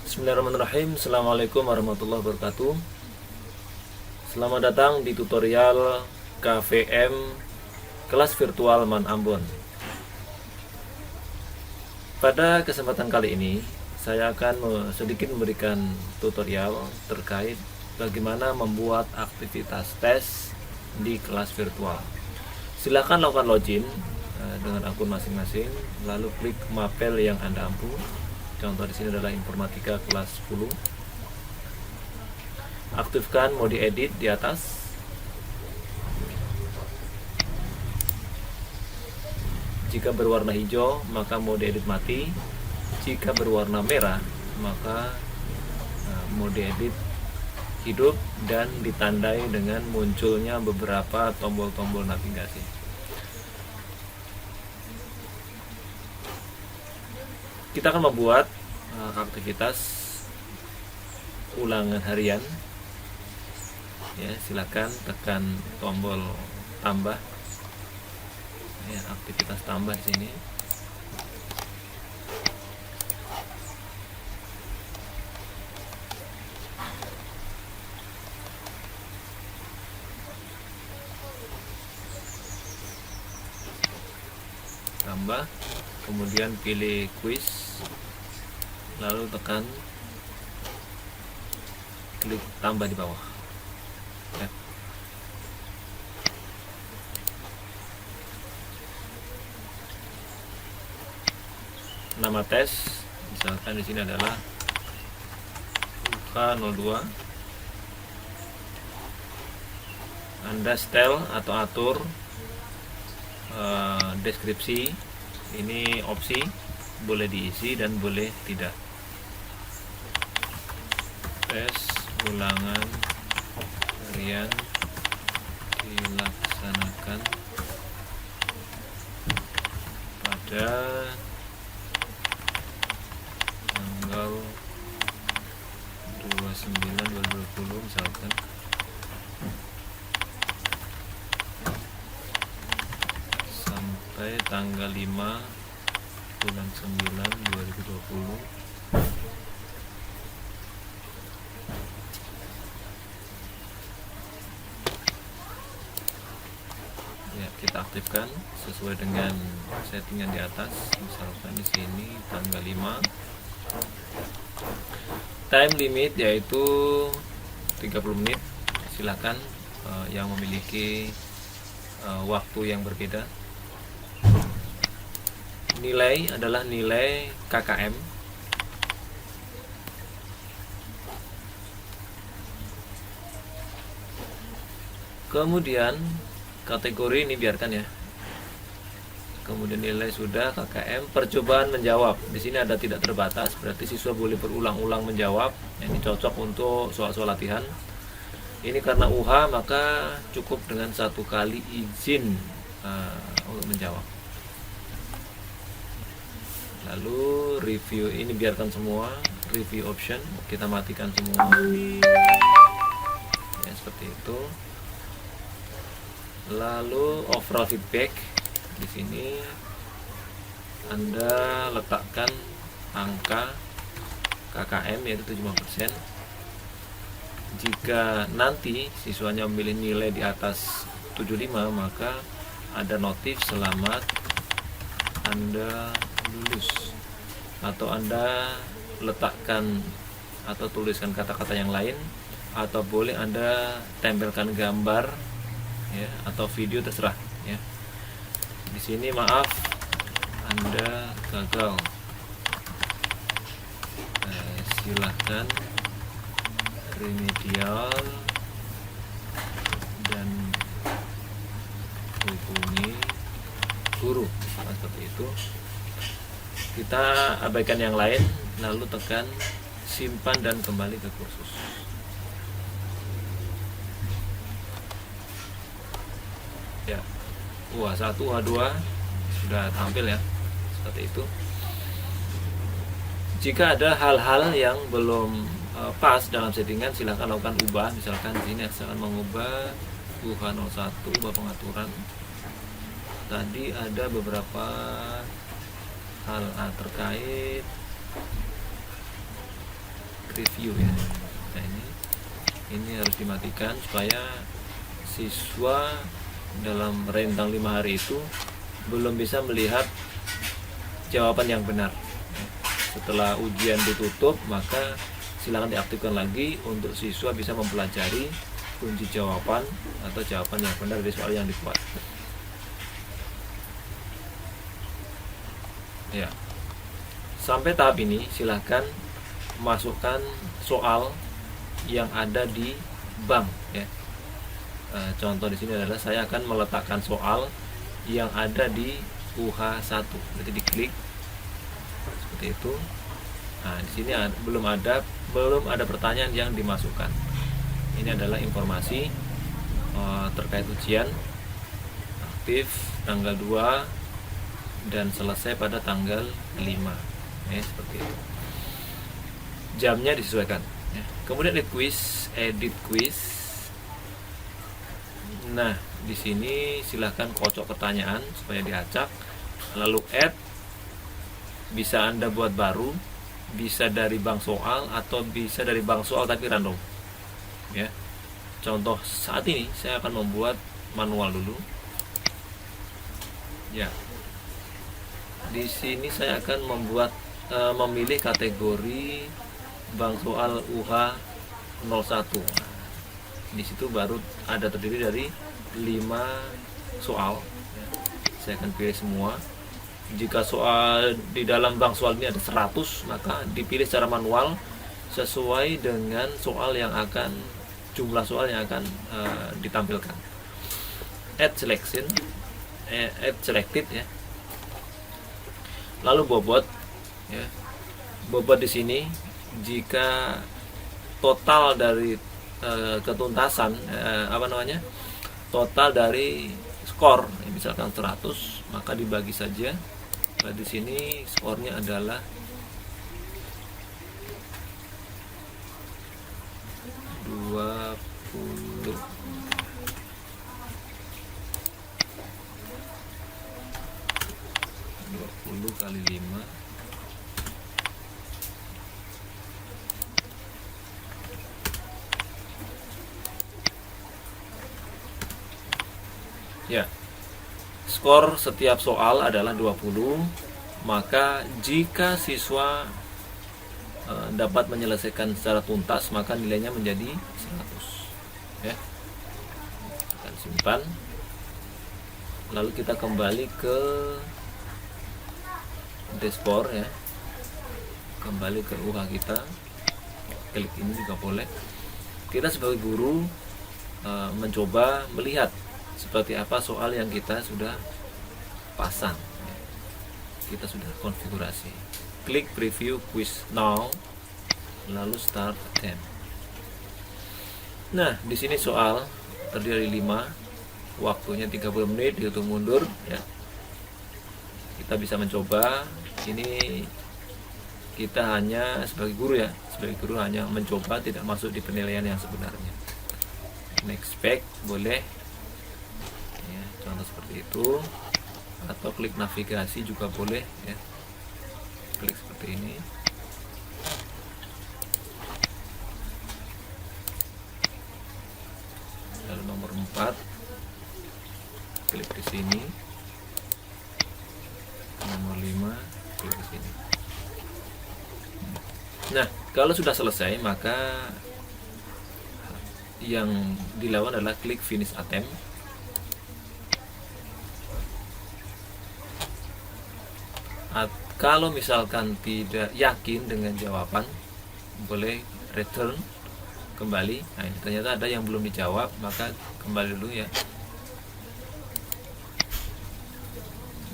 Bismillahirrahmanirrahim. Assalamualaikum warahmatullahi wabarakatuh. Selamat datang di tutorial KVM kelas virtual Man Ambon. Pada kesempatan kali ini saya akan sedikit memberikan tutorial terkait bagaimana membuat aktivitas tes di kelas virtual. Silakan lakukan login dengan akun masing-masing, lalu klik mapel yang Anda mampu. Contoh di sini adalah informatika kelas 10. Aktifkan mode edit di atas. Jika berwarna hijau, maka mode edit mati. Jika berwarna merah, maka mode edit hidup dan ditandai dengan munculnya beberapa tombol-tombol navigasi. Kita akan membuat aktivitas ulangan harian. Ya, silakan tekan tombol tambah. Ya, aktivitas tambah di sini. Tambah, kemudian pilih quiz, lalu tekan klik tambah di bawah. Ya. Nama tes misalkan di sini adalah UK02. Anda setel atau atur deskripsi. Ini opsi, boleh diisi dan boleh tidak. Tes ulangan harian dilaksanakan pada tanggal 29/2020 misalkan, sampai tanggal 5/9/2020. Ya, kita aktifkan sesuai dengan settingan di atas. Misalkan di sini tanggal 5. Time limit yaitu 30 menit. Silakan yang memiliki waktu yang berbeda. Nilai adalah nilai KKM. Kemudian kategori ini biarkan ya. Kemudian nilai sudah, KKM, percobaan menjawab. Di sini ada tidak terbatas, berarti siswa boleh berulang-ulang menjawab. Ini cocok untuk soal-soal latihan. Ini karena UH maka cukup dengan 1 kali izin untuk menjawab. Lalu review ini biarkan semua, review option kita matikan semua. Ya, seperti itu. Lalu overall feedback. Di sini Anda letakkan angka KKM yaitu 75%. Jika nanti siswanya memilih nilai di atas 75, maka ada notif selamat Anda lulus. Atau Anda letakkan atau tuliskan kata-kata yang lain, atau boleh Anda tempelkan gambar ya, atau video, terserah ya. Di sini maaf Anda gagal. Silahkan remedial dan hubungi guru. Seperti itu. Kita abaikan yang lain, lalu tekan simpan dan kembali ke kursus. Ya, UH1, UH2 sudah tampil ya, seperti itu. Jika ada hal-hal yang belum pas dalam settingan, silahkan lakukan ubah. Misalkan di sini saya akan mengubah UH01, ubah pengaturan. tadi ada beberapa hal terkait review ya. Nah, ini harus dimatikan supaya siswa dalam rentang 5 hari itu belum bisa melihat jawaban yang benar. Setelah ujian ditutup, maka silakan diaktifkan lagi untuk siswa bisa mempelajari kunci jawaban atau jawaban yang benar dari soal yang dibuat. Ya, sampai tahap ini silakan masukkan soal yang ada di bank ya. Contoh di sini adalah saya akan meletakkan soal yang ada di UH1. Jadi diklik seperti itu. Nah, di sini belum ada pertanyaan yang dimasukkan. Ini adalah informasi terkait ujian aktif tanggal 2 dan selesai pada tanggal 5 ya, seperti itu. Jamnya disesuaikan ya. Kemudian edit quiz. Nah, di sini silahkan kocok pertanyaan supaya diacak, lalu add. Bisa Anda buat baru, bisa dari bank soal atau bisa dari bank soal tapi random ya. Contoh saat ini saya akan membuat manual dulu ya. Di sini saya akan memilih kategori bank soal UH 01. Di situ baru ada terdiri dari 5 soal ya. Saya akan pilih semua. Jika soal di dalam bank soal ini ada 100, maka dipilih secara manual sesuai dengan jumlah soal yang akan ditampilkan. Add selected ya. Lalu bobot ya. Bobot di sini jika total dari ketuntasan total dari skor misalkan 100, maka dibagi saja. Nah, di sini skornya adalah 20 kali 5 ya. Skor setiap soal adalah 20, maka jika siswa dapat menyelesaikan secara tuntas, maka nilainya menjadi 100 ya. Akan simpan. Lalu kita kembali ke dashboard ya. Kembali ke UH kita. Klik ini juga boleh. Kita sebagai guru mencoba melihat seperti apa soal yang kita sudah pasang ya. Kita sudah konfigurasi. Klik preview quiz now, lalu start attempt. Nah, di sini soal terdiri dari 5, waktunya 30 menit, dihitung mundur ya. Kita bisa mencoba. Ini kita hanya sebagai guru hanya mencoba, tidak masuk di penilaian yang sebenarnya. Next back boleh ya, contoh seperti itu, atau klik navigasi juga boleh ya. Klik seperti ini. Lalu nomor 4, klik di sini. Nomor 5, klik di sini. Nah, kalau sudah selesai, maka yang dilakukan adalah klik finish attempt. Kalau misalkan tidak yakin dengan jawaban, boleh return, kembali. Nah, ini ternyata ada yang belum dijawab, maka kembali dulu ya.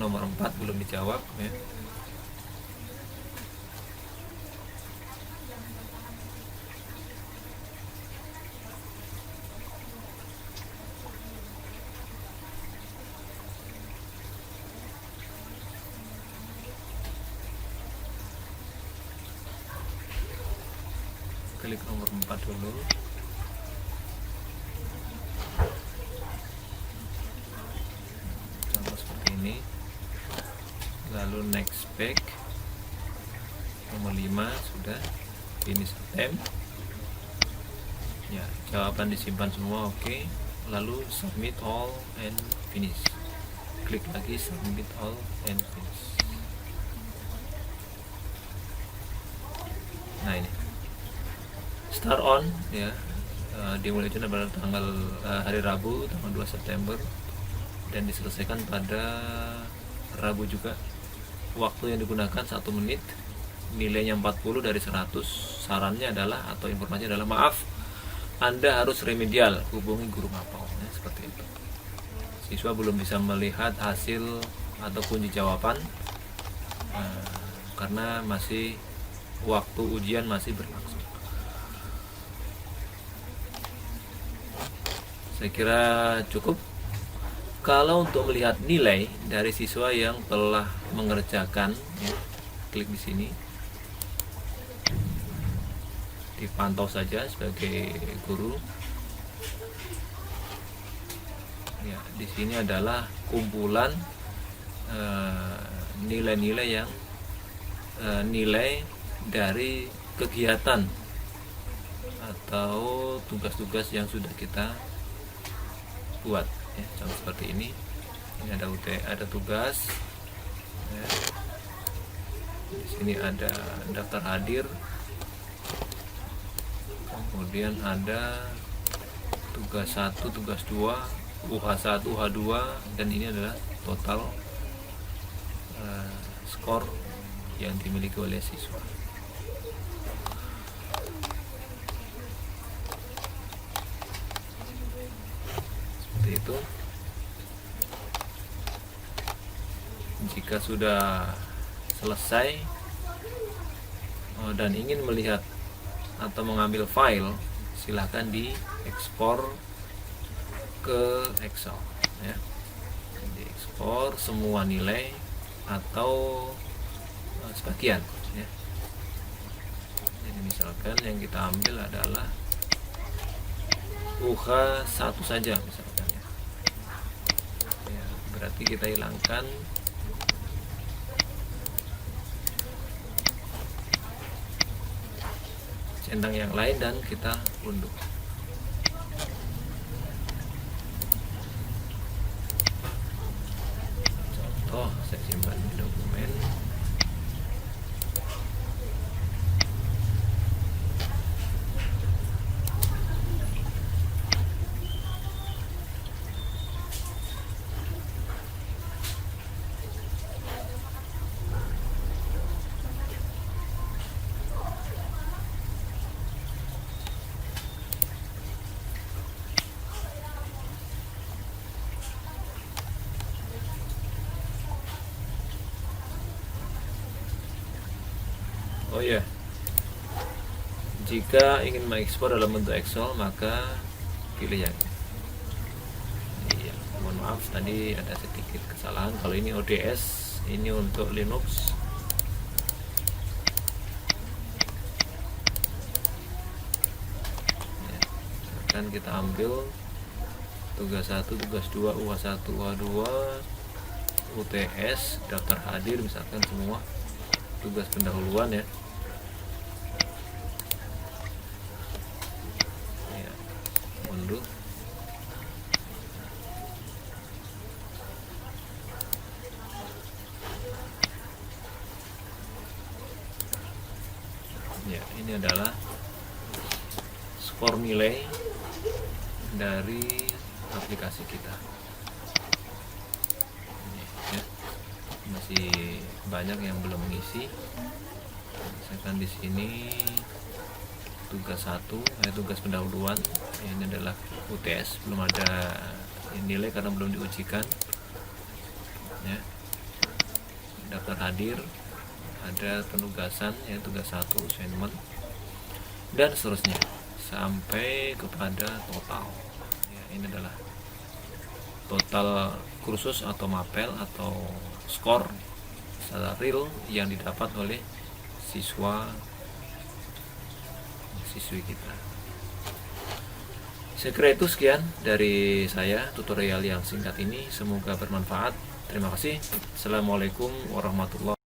Nomor 4 belum dijawab ya. Klik nomor 4 dulu. Contoh seperti lalu next back, nomor 5 sudah, finish attempt ya, jawaban disimpan semua, oke. Lalu submit all and finish, klik lagi submit all and finish. Nah ini start on ya, dimulai pada tanggal hari Rabu tanggal 2 September dan diselesaikan pada Rabu juga. Waktu yang digunakan 1 menit, nilainya 40 dari 100. Sarannya adalah atau informasinya adalah, maaf, Anda harus remedial, hubungi guru mapel ya, seperti itu. Siswa belum bisa melihat hasil atau kunci jawaban karena masih waktu ujian masih berlangsung. Saya kira cukup. Kalau untuk melihat nilai dari siswa yang telah mengerjakan ya, klik di sini, dipantau saja sebagai guru ya. Di sini adalah kumpulan nilai-nilai yang nilai dari kegiatan atau tugas-tugas yang sudah kita buat ya, contoh seperti ini ada ada tugas ya. Di sini ada daftar hadir, kemudian ada tugas 1, tugas 2, UH1, UH2, dan ini adalah total skor yang dimiliki oleh siswa. Seperti itu. Jika sudah selesai dan ingin melihat atau mengambil file, silahkan diekspor ke Excel ya. Diekspor semua nilai atau sebagian ya. Jadi misalkan yang kita ambil adalah UH1 saja misalkan ya. Ya, berarti kita hilangkan centang yang lain dan kita unduh. Contoh, saya simpan di dokumen. Oh ya, jika ingin mengekspor dalam bentuk Excel maka pilih yang ini. Iya, mohon maaf tadi ada sedikit kesalahan. Kalau ini ODS, ini untuk Linux. Ya, akan kita ambil tugas 1, tugas 2, UH1, UH2, UTS, daftar hadir, misalkan semua tugas pendahuluan ya. Unduh. Ya, ini adalah skor nilai dari aplikasi kita. Ini, ya. Masih banyak yang belum mengisi. Misalkan di sini tugas 1 tugas pendahuluan, ini adalah UTS, belum ada nilai karena belum diujikan ya. Daftar hadir, ada penugasan ya, tugas 1 assignment dan seterusnya sampai kepada total ya. Ini adalah total kursus atau mapel atau skor secara real yang didapat oleh siswi kita. Saya kira itu sekian dari saya tutorial yang singkat ini, semoga bermanfaat. Terima kasih. Assalamualaikum warahmatullahi